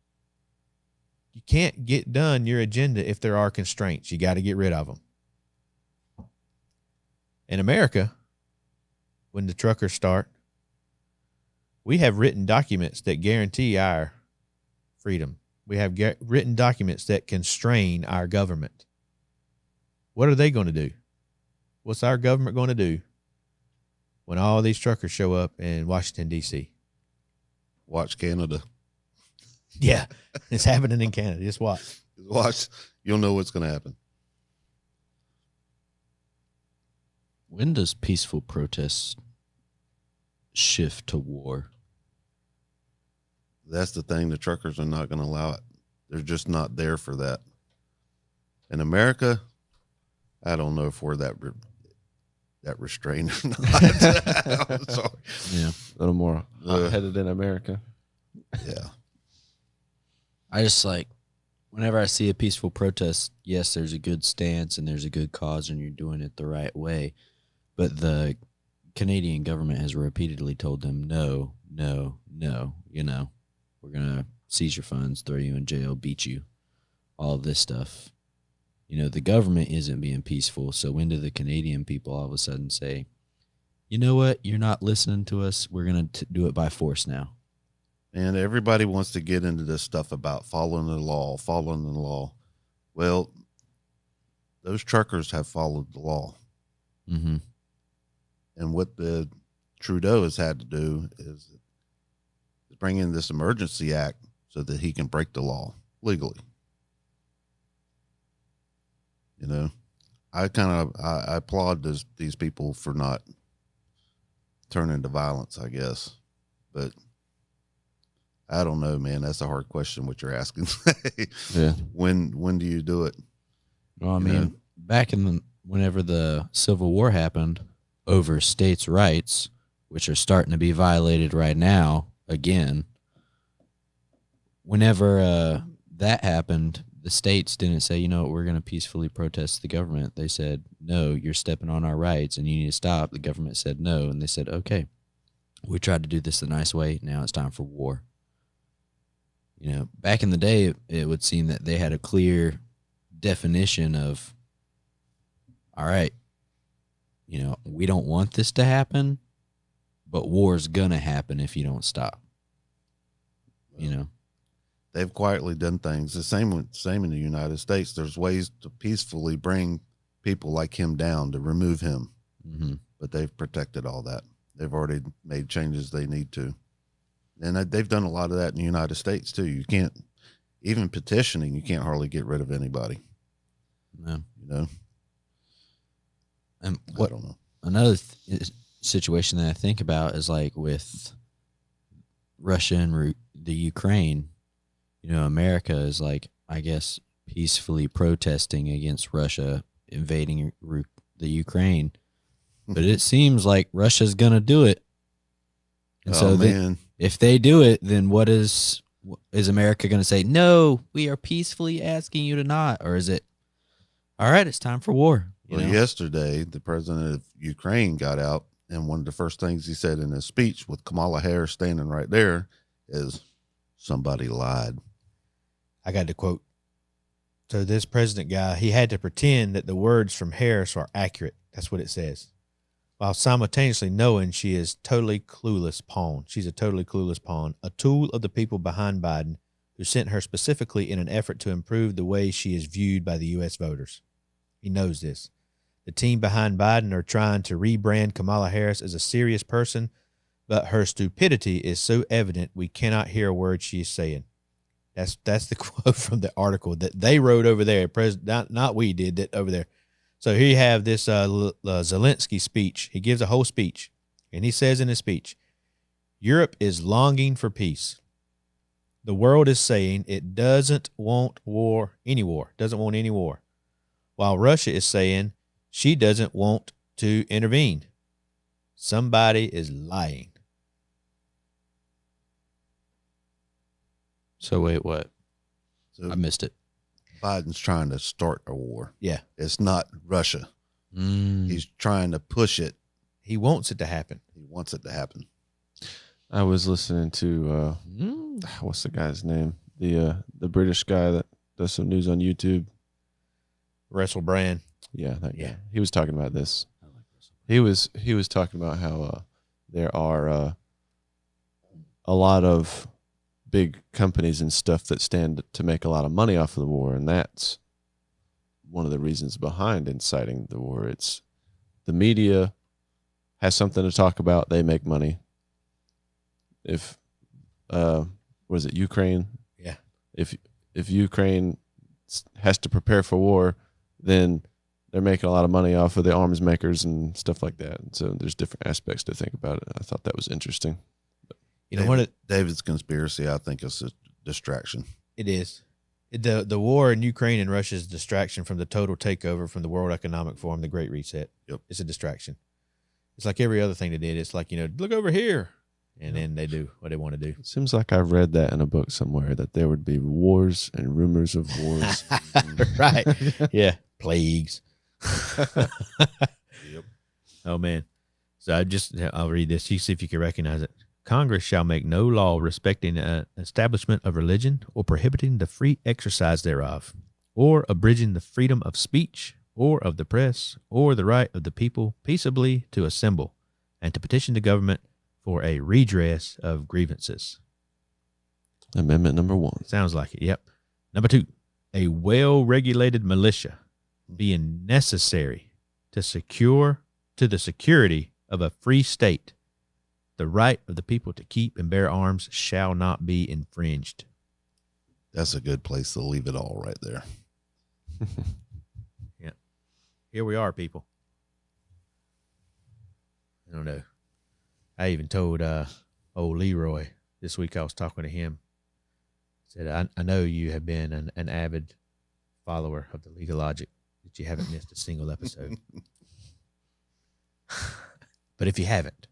You can't get done your agenda if there are constraints. You got to get rid of them. In America, when the truckers start, we have written documents that guarantee our freedom. We have written documents that constrain our government. What are they going to do? What's our government going to do when all these truckers show up in Washington, D.C.? Watch Canada. Yeah, it's happening in Canada. Just watch. Watch. You'll know what's going to happen. When does peaceful protest shift to war? That's the thing. The truckers are not going to allow it. They're just not there for that. In America, I don't know if we're that restrained or not. I'm sorry. Yeah, a little more headed in America. Yeah. I just whenever I see a peaceful protest, yes, there's a good stance and there's a good cause and you're doing it the right way. But the Canadian government has repeatedly told them, no, we're going to seize your funds, throw you in jail, beat you, all of this stuff. The government isn't being peaceful. So when do the Canadian people all of a sudden say, you know what, you're not listening to us, we're going to do it by force now? And everybody wants to get into this stuff about following the law. Well, those truckers have followed the law. Mm-hmm. And what the Trudeau has had to do is bring in this emergency act so that he can break the law legally. I applaud these people for not turning to violence, I guess. But I don't know, man. That's a hard question what you're asking. Yeah. When do you do it? Well, I mean, back whenever the Civil War happened over states' rights, which are starting to be violated right now again, whenever that happened, the states didn't say, we're going to peacefully protest the government. They said, no, you're stepping on our rights and you need to stop. The government said no. And they said, okay, we tried to do this the nice way. Now it's time for war. Back in the day, it would seem that they had a clear definition of, all right, we don't want this to happen, but war's going to happen if you don't stop. They've quietly done things. The same in the United States. There's ways to peacefully bring people like him down, to remove him. Mm-hmm. But they've protected all that. They've already made changes they need to. And they've done a lot of that in the United States too. You can't, even petitioning, you can't hardly get rid of anybody. No. And I don't know. Another situation that I think about is with Russia and the Ukraine. America is I guess, peacefully protesting against Russia invading the Ukraine. But it seems like Russia's going to do it. And Oh, so man. if they do it, then what is America going to say? No, we are peacefully asking you to not, or is it all right? It's time for war. Well, yesterday, the president of Ukraine got out, and one of the first things he said in his speech, with Kamala Harris standing right there, is somebody lied. I got to quote. So this president guy, he had to pretend that the words from Harris are accurate. That's what it says. While simultaneously knowing she is totally clueless pawn. She's a totally clueless pawn, a tool of the people behind Biden who sent her specifically in an effort to improve the way she is viewed by the U.S. voters. He knows this. The team behind Biden are trying to rebrand Kamala Harris as a serious person, but her stupidity is so evident we cannot hear a word she is saying. That's the quote from the article that they wrote over there. Not we did that over there. So here you have this Zelensky speech. He gives a whole speech, and he says in his speech, Europe is longing for peace. The world is saying it doesn't want any war, while Russia is saying she doesn't want to intervene. Somebody is lying. So wait, what? So I missed it. Biden's trying to start a war. Yeah. It's not Russia. He's trying to push it. He wants it to happen. He wants it to happen. I was listening to what's the guy's name? The British guy that does some news on YouTube. Russell Brand. Yeah, that guy. He was talking about this. He was talking about how there are a lot of big companies and stuff that stand to make a lot of money off of the war, and that's one of the reasons behind inciting the war. It's the media has something to talk about, they make money. If was it Ukraine? Yeah. If Ukraine has to prepare for war, then they're making a lot of money off of the arms makers and stuff like that. And so there's different aspects to think about it. I thought that was interesting. You know David's conspiracy, I think, is a distraction. It is. The war in Ukraine and Russia is a distraction from the total takeover from the World Economic Forum, the Great Reset. Yep. It's a distraction. It's like every other thing they did. It's like, look over here. And then they do what they want to do. It seems like I read that in a book somewhere, that there would be wars and rumors of wars. Right. Yeah. Plagues. Yep. Oh, man. So I'll read this. You see if you can recognize it. Congress shall make no law respecting an establishment of religion or prohibiting the free exercise thereof, or abridging the freedom of speech or of the press, or the right of the people peaceably to assemble and to petition the government for a redress of grievances. Amendment number 1. Sounds like it. Yep. Number 2, a well-regulated militia being necessary to the security of a free state. The right of the people to keep and bear arms shall not be infringed. That's a good place to leave it all right there. Yeah. Here we are, people. I don't know. I even told old Leroy this week, I was talking to him. I said, I know you have been an avid follower of the League of Logic, that you haven't missed a single episode. But if you haven't,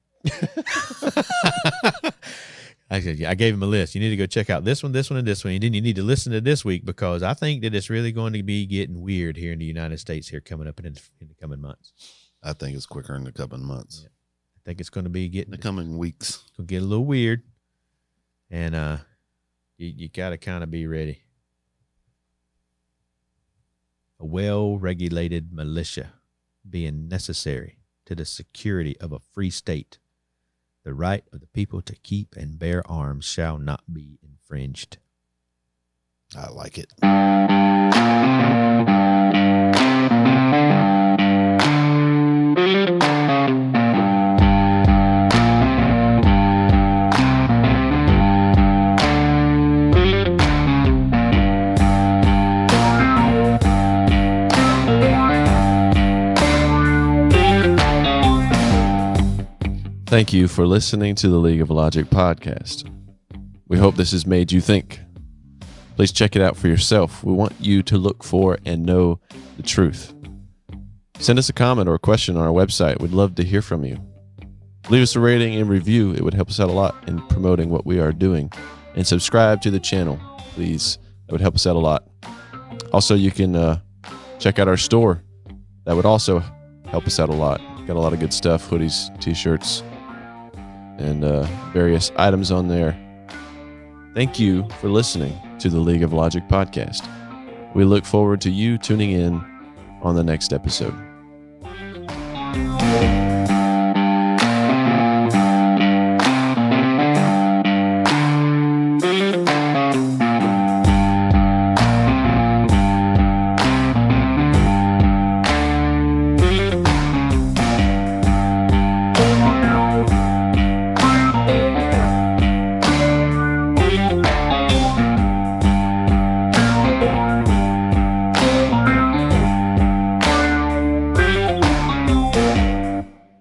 I gave him a list. You need to go check out this one, and this one. And then you need to listen to this week, because I think that it's really going to be getting weird here in the United States here coming up in the coming months. I think it's quicker in the coming months. Yeah. I think it's going to be getting in the coming weeks. It's going to get a little weird, and you got to kind of be ready. A well-regulated militia being necessary to the security of a free state. The right of the people to keep and bear arms shall not be infringed. I like it. Thank you for listening to the League of Logic podcast. We hope this has made you think. Please check it out for yourself. We want you to look for and know the truth. Send us a comment or a question on our website. We'd love to hear from you. Leave us a rating and review. It would help us out a lot in promoting what we are doing. And subscribe to the channel, please. That would help us out a lot. Also, you can check out our store. That would also help us out a lot. Got a lot of good stuff, hoodies, t-shirts, and various items on there. Thank you for listening to the League of Logic podcast. We look forward to you tuning in on the next episode.